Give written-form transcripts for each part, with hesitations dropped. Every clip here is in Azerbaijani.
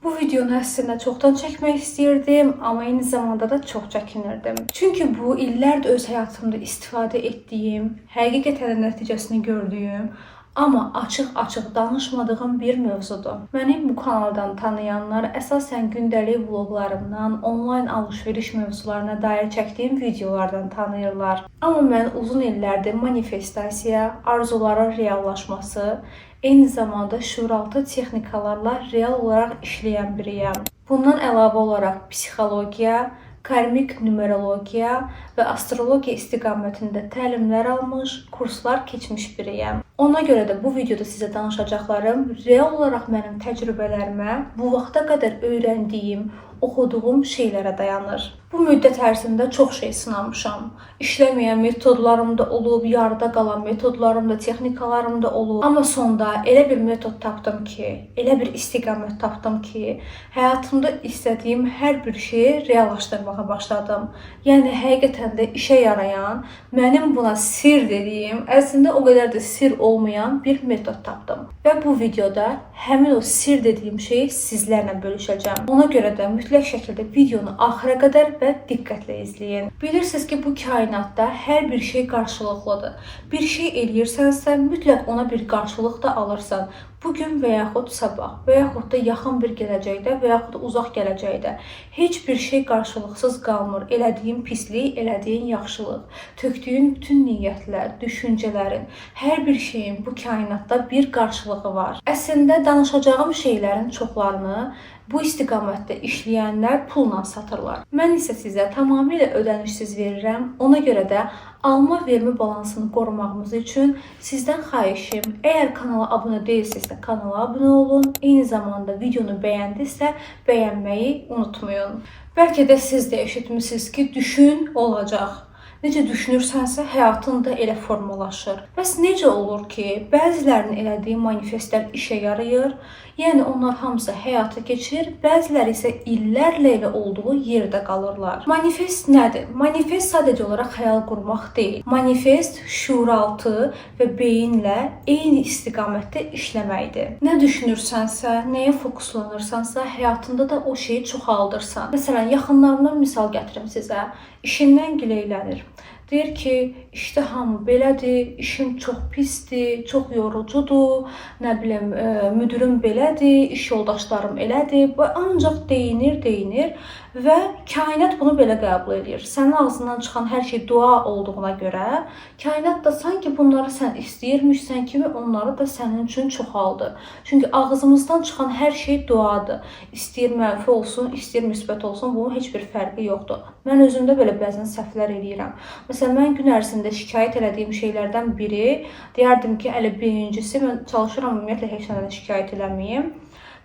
Bu videonu əslində çoxdan çəkmək istəyirdim, amma eyni zamanda da çox çəkinirdim. Çünki bu illərdir öz həyatımda istifadə etdiyim, həqiqətən nəticəsini gördüyüm, amma açıq-açıq danışmadığım bir mövzudur. Məni bu kanaldan tanıyanlar əsasən gündəlik vloqlarımdan, onlayn alış-veriş mövzularına dair çəkdiyim videolardan tanıyırlar. Amma mən uzun illərdir manifestasiya, arzuların reallaşması, eyni zamanda şuuraltı texnikalarla real olaraq işləyən biriyəm. Bundan əlavə olaraq psixologiya, karmik numerologiya və astrologiya istiqamətində təlimlər almış, kurslar keçmiş biriyəm. Ona görə də bu videoda sizə danışacaqlarım real olaraq mənim təcrübələrimə, bu vaxta qədər öyrəndiyim, oxuduğum şeylərə dayanır. Bu müddət ərzində çox şey sınamışam. İşləməyən metodlarım da olub, yarıda qalan metodlarım da, texnikalarım da olub. Amma sonda elə bir metod tapdım ki, elə bir istiqamət tapdım ki, həyatımda istədiyim hər bir şeyi reallaşdırmağa başladım. Yəni həqiqətən də işə yarayan, mənim buna sir dediyim, əslində o qədər də sir olmayan bir metod tapdım. Və bu videoda həmin o sir dediyim şeyi sizlərlə bölüşəcəm. Ona görə də mütləq şəkildə videonu axıra qədər və diqqətlə izləyin. Bilirsiniz ki, bu kainatda hər bir şey qarşılıqlıdır. Bir şey eləyirsənsə, mütləq ona bir qarşılıq da alırsan. Bugün və yaxud sabah, və yaxud da yaxın bir gələcəkdə, və yaxud da uzaq gələcəkdə heç bir şey qarşılıqsız qalmır. Elədiyin pislik, elədiyin yaxşılıq, tökdüyün bütün niyyətlər, düşüncələrin, hər bir şeyin bu kainatda bir qarşılığı var. Əslində danışacağım şeylərin çoxlarını bu istiqamətdə işləyənlər pulla satırlar. Mən isə sizə tamamilə ödənişsiz verirəm. Ona görə də alma-vermə balansını qorumağımız üçün sizdən xahişim, əgər kanala abunə deyilsinizsə kanala abunə olun. Eyni zamanda videonu bəyəndinizsə bəyənməyi unutmayın. Bəlkə də siz də eşitmişsiniz ki, düşün olacaq. Necə düşünürsənsə, həyatın da elə formalaşır. Bəs necə olur ki, bəzilərinin elədiyi manifestlər işə yarayır, yəni onlar hamısı həyata keçirir, bəziləri isə illərlə elə olduğu yerdə qalırlar. Manifest nədir? Manifest sadəcə olaraq xəyal qurmaq deyil. Manifest şuuraltı və beyinlə eyni istiqamətdə işləməkdir. Nə düşünürsənsə, nəyə fokuslanırsansa, həyatında da o şeyi çoxaldırsan. Məsələn, yaxınlarımdan misal gətirim sizə. İşindən gileylənir. Deyir ki, işte hamı belədir, işim çox pisdir, çox yorucudur, nə bilim, müdürüm belədir, iş yoldaşlarım elədir. Bu ancaq deyinir və kainat bunu belə qəbul edir. Sənin ağzından çıxan hər şey dua olduğuna görə, kainat da sanki bunları sən istəyirmişsən kimi onları da sənin üçün çoxaldır. Çünki ağzımızdan çıxan hər şey duadır. İstəyir mənfi olsun, istəyir müsbət olsun, bunun heç bir fərqi yoxdur. Mən özümdə belə bəzən səhvlər eləyirəm. Məsələn, mən gün ərzində şikayət elədiyim şeylərdən biri, deyərdim ki, birincisi, mən çalışıram ümumiyyətlə heç nədən şikayət eləməyim.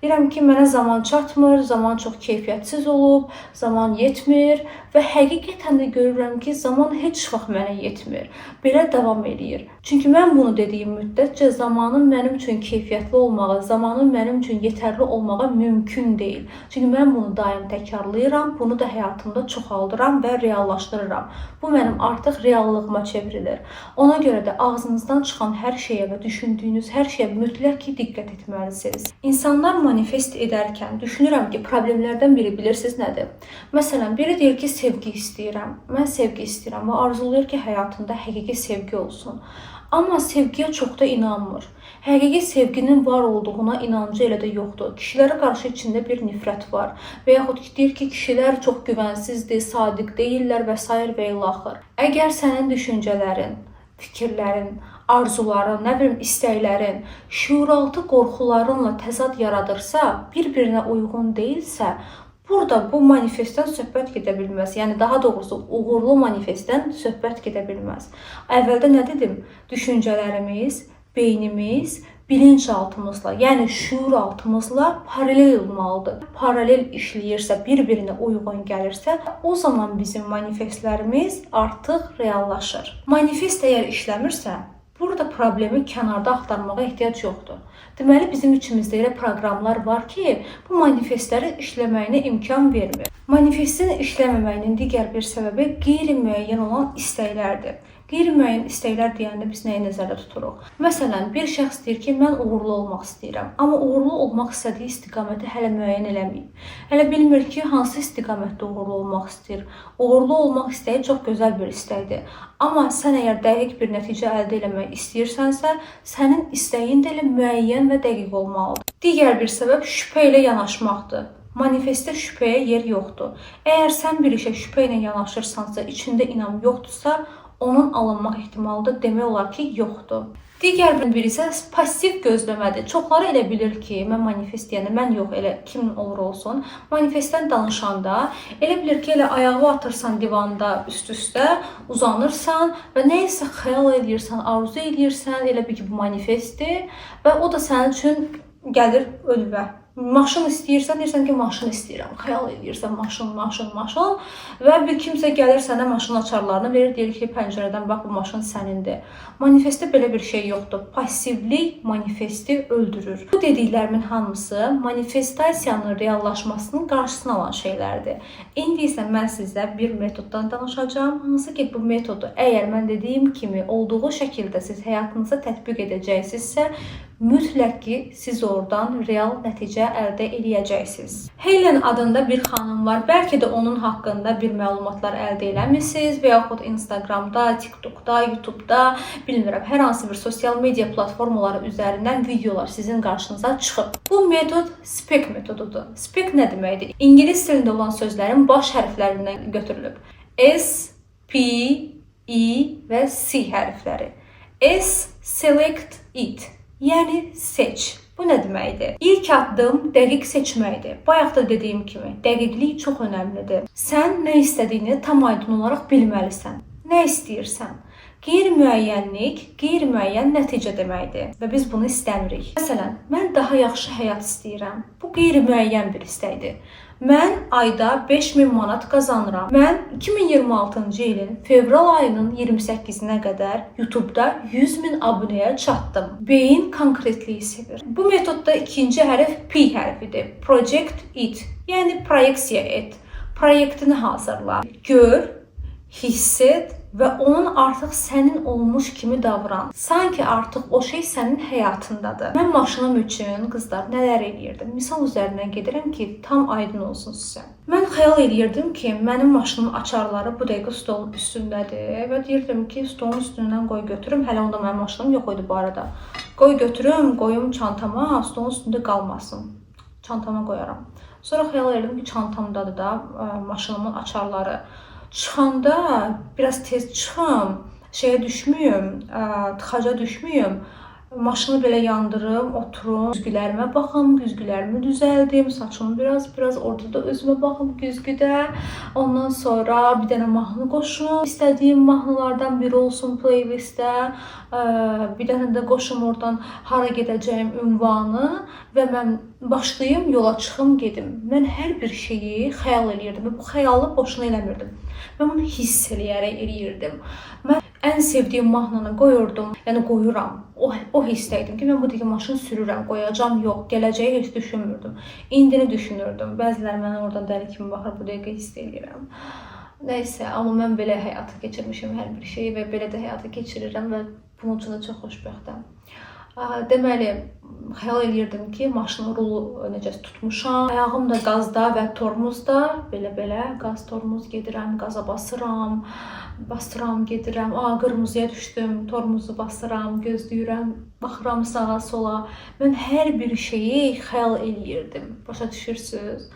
Deyirəm ki, mənə zaman çatmır, zaman çox keyfiyyətsiz olub, zaman yetmir və həqiqətən də görürəm ki, zaman heç vaxt mənə yetmir. Belə davam eləyir. Çünki mən bunu dediyim müddətcə zamanın mənim üçün keyfiyyətli olmağı, zamanın mənim üçün yetərli olmağı mümkün deyil. Çünki mən bunu daim təkrarlayıram, bunu da həyatımda çoxaldıram və reallaşdırıram. Bu mənim artıq reallığıma çevrilir. Ona görə də ağzınızdan çıxan hər şeyə və düşündüyünüz hər şeyə mütləq ki, diqqət etməlisiniz. İnsanlar manifest edərkən düşünürəm ki, problemlərdən biri bilirsiniz nədir? Məsələn, biri deyir ki, sevgi istəyirəm. Mən sevgi istəyirəm və arzulayır ki, həyatında həqiqi sevgi olsun. Amma sevgiyə çox da inanmır. Həqiqi sevginin var olduğuna inancı elə də yoxdur. Kişilərə qarşı içində bir nifrət var. Və yaxud ki, deyir ki, kişilər çox güvənsizdir, sadiq deyirlər və s. və ilaxır. Əgər sənin düşüncələrin, fikirlərin, arzuların, nə bilim, istəklərin, şuuraltı qorxularınla təzad yaradırsa, bir-birinə uyğun deyilsə, burada bu manifestdən söhbət gedə bilməz. Yəni, daha doğrusu, uğurlu manifestdən söhbət gedə bilməz. Əvvəldə nə dedim? Düşüncələrimiz, beynimiz, bilinçaltımızla, yəni şuuraltımızla paralel olmalıdır. Paralel işləyirsə, bir-birinə uyğun gəlirsə, o zaman bizim manifestlərimiz artıq reallaşır. Manifest əgər işləmirsə, burada problemi kənarda axtarmağa ehtiyac yoxdur. Deməli, bizim içimizdə elə proqramlar var ki, bu manifestlərin işləməyinə imkan vermir. Manifestin işləməməyinin digər bir səbəbi qeyri-müəyyən olan istəklərdir. Qeyri-müəyyən istəklər deyəndə biz nəyi nəzərdə tuturuq? Məsələn, bir şəxs deyir ki, mən uğurlu olmaq istəyirəm, amma uğurlu olmaq istədiyi istiqaməti hələ müəyyən eləməyib. Hələ bilmir ki, hansı istiqamətdə uğurlu olmaq istəyir. Uğurlu olmaq istəyi çox gözəl bir istəkdir. Amma sən əgər dəqiq bir nəticə əldə etmək istəyirsənsə, sənin istəyin də elə müəyyən və dəqiq olmalıdır. Digər bir səbəb şübhə ilə yanaşmaqdır. Manifestdə şübhəyə yer yoxdur. Əgər sən bir işə şübhə ilə yanaşırsansa, içində inam yoxdursa, onun alınmaq ehtimalı da demək olar ki, yoxdur. Digər bir isə passiv gözləmədir. Çoxları elə bilir ki, mən manifest deyəndə, mən yox, elə kim olur olsun, manifestdən danışanda elə bilir ki, elə ayağı atırsan divanda üst-üstə, uzanırsan və nə isə xəyal edirsən, arzu edirsən, elə bil ki, bu manifestdir və o da sənin üçün gəlir önünə. Maşın istəyirsən, deyirsən ki, maşın istəyirəm. Xəyal edirsən, maşın və bir kimsə gəlir sənə maşın açarlarını verir, deyir ki, pəncərədən bax, bu maşın sənindir. Manifestdə belə bir şey yoxdur. Passivlik manifesti öldürür. Bu dediklərimin hamısı manifestasiyanın reallaşmasının qarşısını alan şeylərdir. İndi isə mən sizə bir metoddan danışacağım. Hansı ki, bu metodu əgər mən dediyim kimi olduğu şəkildə siz həyatınıza tətbiq edəcəksinizsə, mütləq ki, siz oradan real nəticə əldə edəcəksiniz. Helen adında bir xanım var. Bəlkə də onun haqqında bir məlumatlar əldə eləmisiniz və yaxud Instagramda, TikTokda, YouTube'da, bilmirəm, hər hansı bir sosial media platformaları üzərindən videolar sizin qarşınıza çıxıb. Bu metod SPEC metodudur. SPEC nə deməkdir? İngilis dilində olan sözlərin baş hərflərindən götürülüb. S, P, E və C hərfləri. S, select it. Yəni seç. Bu nə deməkdir? İlk addım dəqiq seçməkdir. Bayaq da dediyim kimi, dəqiqlik çox önəmlidir. Sən nə istədiyini tam aydın olaraq bilməlisən. Nə istəyirsən? Qeyri-müəyyənlik, qeyri-müəyyən nəticə deməkdir və biz bunu istəmirik. Məsələn, mən daha yaxşı həyat istəyirəm. Bu qeyri-müəyyən bir istəkdir. Mən ayda 5000 manat qazanıram. Mən 2026-cı ilin fevral ayının 28-nə qədər YouTube-da 100.000 abunəyə çatdım. Beyin konkretliyi sevir. Bu metodda ikinci hərf P hərfidir. Project it. Yəni proyeksiya et. Proyektini hazırla. Gör, hiss et və onun artıq sənin olmuş kimi davran. Sanki artıq o şey sənin həyatındadır. Mən maşınım üçün, qızlar, nələr edirdim? Misal üzərindən gedirəm ki, tam aydın olsun sizə. Mən xəyal edirdim ki, mənim maşınımın açarları bu dəqiqə stolun üstündədir və deyirdim ki, stolun üstündən qoy götürüm. Hələ onda mənim maşınım yox idi bu arada. Qoy götürüm, qoyum çantama, stolun üstündə qalmasın. Çantama qoyaram. Sonra xəyal edirdim ki, çantamdadır da maşınımın açarları. Çıxanda biraz tez çıxım, şeyə düşməyim, tıxaca düşməyim, maşını belə yandırım, oturum, güzgülərimə baxım, güzgülərimi düzəldim, saçımı biraz orada da özümə baxım güzgüdə. Ondan sonra bir dənə mahnı qoşum, istədiyim mahnılardan biri olsun playlistdə, bir dənə də qoşum oradan hara gedəcəyim ünvanı və mən başlayım, yola çıxım, gedim. Mən hər bir şeyi xəyal eləyirdim və bu xəyalı boşuna eləmirdim. Mən bunu hiss eləyirdim. Mən ən sevdiyim mahnını qoyurdum, yəni qoyuram. O hissdəydim ki, mən bu dəqiqə maşın sürürəm, qoyacam, yox, gələcəyi heç düşünmürdüm. İndini düşünürdüm. Bəzilər mənə oradan dəli kimi baxır, bu dəqiqə hiss eləyirəm. Nəysə, amma mən belə həyata keçirmişim hər bir şeyi və belə də həyata keçirirəm və bunun üçün də çox xoşbəxtəm. Deməli, xəyal edirdim ki, maşının rulu necə tutmuşam. Ayağım da qazda və tormuzda, belə qaz tormuz gedirəm, qaza basıram, gedirəm. Qırmızıya düşdüm, tormuzu basıram, gözləyirəm, baxıram sağa, sola. Mən hər bir şeyi xəyal eləyirdim. Başa düşürsünüz?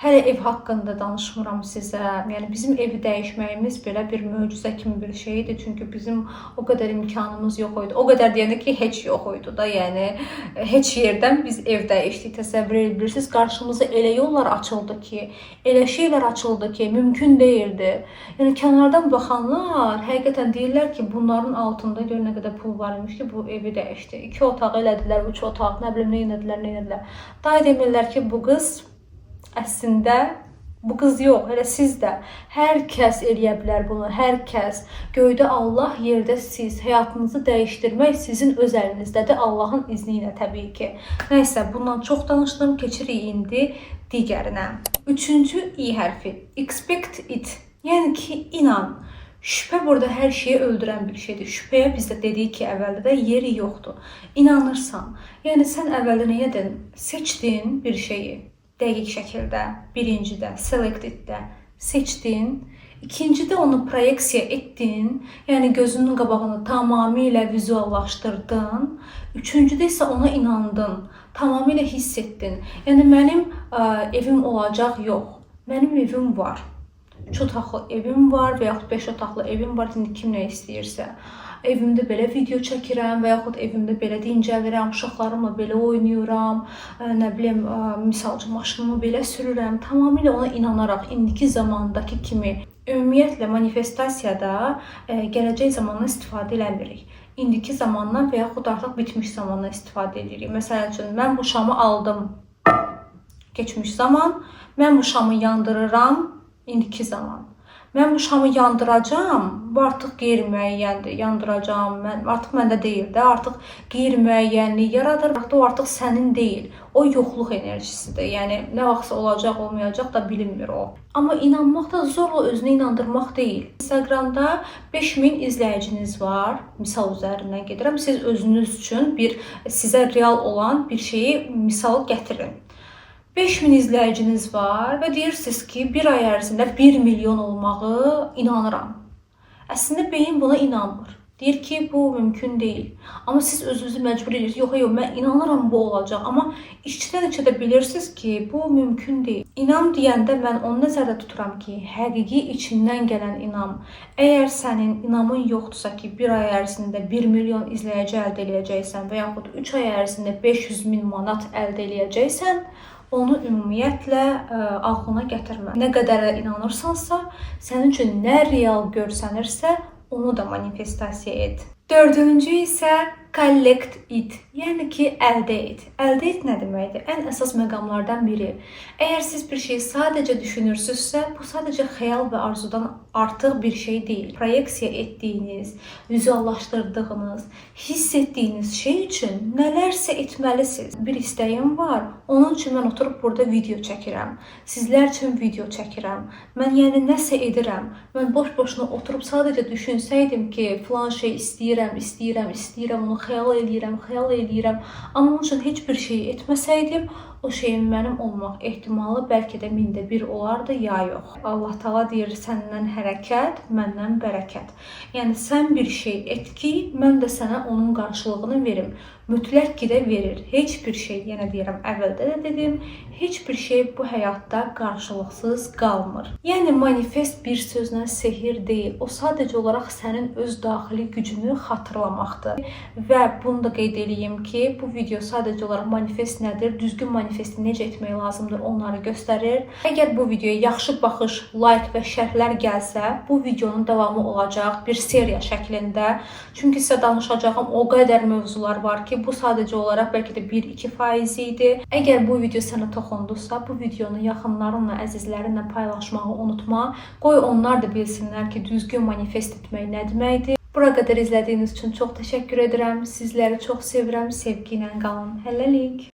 Hələ ev haqqında danışmıram sizə. Yəni bizim evi dəyişməyimiz belə bir möcüzə kimi bir şeydir. Çünki bizim o qədər imkanımız yox idi. O qədər deyəndə ki, heç yox idi da. Yəni heç yerdən biz ev dəyişdik. Təsəvvür edirsiniz, qarşımıza elə yollar açıldı ki, elə şeylər açıldı ki, mümkün deyildi. Yəni kənardan baxanlar həqiqətən deyirlər ki, bunların altında gör nə qədər pul var imiş ki, bu evi dəyişdi. 2 otaq elədilər, 3 otaq, nə bilim nə edilər. Day demirlər ki, bu qız əslində bu qız yox, elə siz də. Hər kəs eləyə bilər bunu, hər kəs. Göydə Allah, yerdə siz. Həyatınızı dəyişdirmək sizin öz əlinizdədir, Allahın izni ilə təbii ki. Nəysə, bundan çox danışdım, keçirik indi digərinə. Üçüncü i hərfi, expect it. Yəni ki, inan. Şübhə burada hər şeyi öldürən bir şeydir. Şübhəyə bizdə dedik ki, əvvəldə də yeri yoxdur. İnanırsan. Yəni sən əvvəldə nə edin? Seçdin bir şeyi. Dəqiq şəkildə, birincidə, selected-də seçdin. İkincidə onu proyeksiya etdin. Yəni gözünün qabağını tamamilə vizuallaşdırdın. Üçüncüdə isə ona inandın. Tamamilə hiss etdin. Yəni mənim evim olacaq yox. Mənim evim var. 3 otaqlı evim var və yaxud 5 otaqlı evim var, indi kim nə istəyirsə. Evimdə belə video çəkirəm və yaxud evimdə belə dincəlirəm, uşaqlarımla belə oynayıram, nə bilim, misal üçün maşınımı belə sürürəm. Tamamilə ona inanaraq indiki zamandakı kimi ümumiyyətlə manifestasiyada gələcək zamandan istifadə eləmirik. İndiki zamandan və yaxud artıq bitmiş zamandan istifadə edirik. Məsəl üçün mən bu şamı aldım. Keçmiş zaman. Mən bu şamı yandırıram. İndiki zaman. Mən bu şamı yandıracağam. Bu artıq qeyri-müəyyəndir. Yandıracağam. Artıq məndə deyil də. Artıq qeyri-müəyyənlik yaradır. O artıq sənin deyil. O yoxluq enerjisidir. Yəni nə vaxtsa olacaq, olmayacaq da bilinmir o. Amma inanmaq da zorla özünü inandırmaq deyil. Instagramda 5000 izləyiciniz var. Misal üzərindən gedirəm. Siz özünüz üçün sizə real olan bir şeyi misal gətirin. 5000 izləyiciniz var və deyirsiniz ki, bir ay ərzində 1 milyon olmağı inanıram. Əslində beyin buna inanmır. Deyir ki, bu mümkün deyil. Amma siz özünüzü məcbur edirsiniz. Yox, mən inanıram bu olacaq. Amma içdən-içə də bilirsiniz ki, bu mümkün deyil. İnam deyəndə mən onu nəzərdə tuturam ki, həqiqi içindən gələn inam. Əgər sənin inamın yoxdursa ki, bir ay ərzində 1 milyon izləyici əldə edəcəksən və yaxud 3 ay ərzində 500 min manat əldə edəcəksən, onu ümumiyyətlə ağlına gətirmə. Nə qədər inanırsansa, sənin üçün nə real görsənirsə, onu da manifestasiya et. Dördüncü isə collect it, yəni ki, əldə et. Əldə et nə deməkdir? Ən əsas məqamlardan biri. Əgər siz bir şeyi sadəcə düşünürsünüzsə, bu sadəcə xəyal və arzudan artıq bir şey deyil. Proyeksiya etdiyiniz, vizuallaşdırdığınız, hiss etdiyiniz şey üçün nələrsə etməlisiniz. Bir istəyim var, onun üçün mən oturub burada video çəkirəm. Sizlər üçün video çəkirəm. Mən yəni nəsə edirəm. Mən boş-boşuna oturub sadəcə düşünsəydim ki, filan şey istəyirəm, onu xəyal eləyirəm. Amma onun üçün heç bir şey etməsəydim, o şeyin mənim olmaq ehtimalı bəlkə də 1000-də 1 olardı, ya yox. Allah Taala deyir, səndən hərəkət, məndən bərəkət. Yəni sən bir şey et ki, mən də sənə onun qarşılığını verim. Mütləq ki də verir. Heç bir şey, yenə deyirəm, əvvəldə də dedim, heç bir şey bu həyatda qarşılıqsız qalmır. Yəni manifest bir sözlə sehir deyil. O sadəcə olaraq sənin öz daxili gücünü xatırlamaqdır. Və bunu da qeyd edeyim ki, bu video sadəcə olaraq manifest nədir, düzgün manifesti necə etmək lazımdır, onları göstərir. Əgər bu videoya yaxşı baxış, like və şərhlər gəlsə, bu videonun davamı olacaq bir seriya şəklində. Çünki sizə danışacağım o qədər mövzular var ki, bu sadəcə olaraq bəlkə də 1-2% idi. Əgər bu video sənə toxundusa, bu videonu yaxınlarınla, əzizlərinlə paylaşmağı unutma. Qoy onlar da bilsinlər ki, düzgün manifest etmək nə deməkdir. Bura qədər izlədiyiniz üçün çox təşəkkür edirəm. Sizləri çox sevirəm. Sevgi ilə qalın. Hələlik.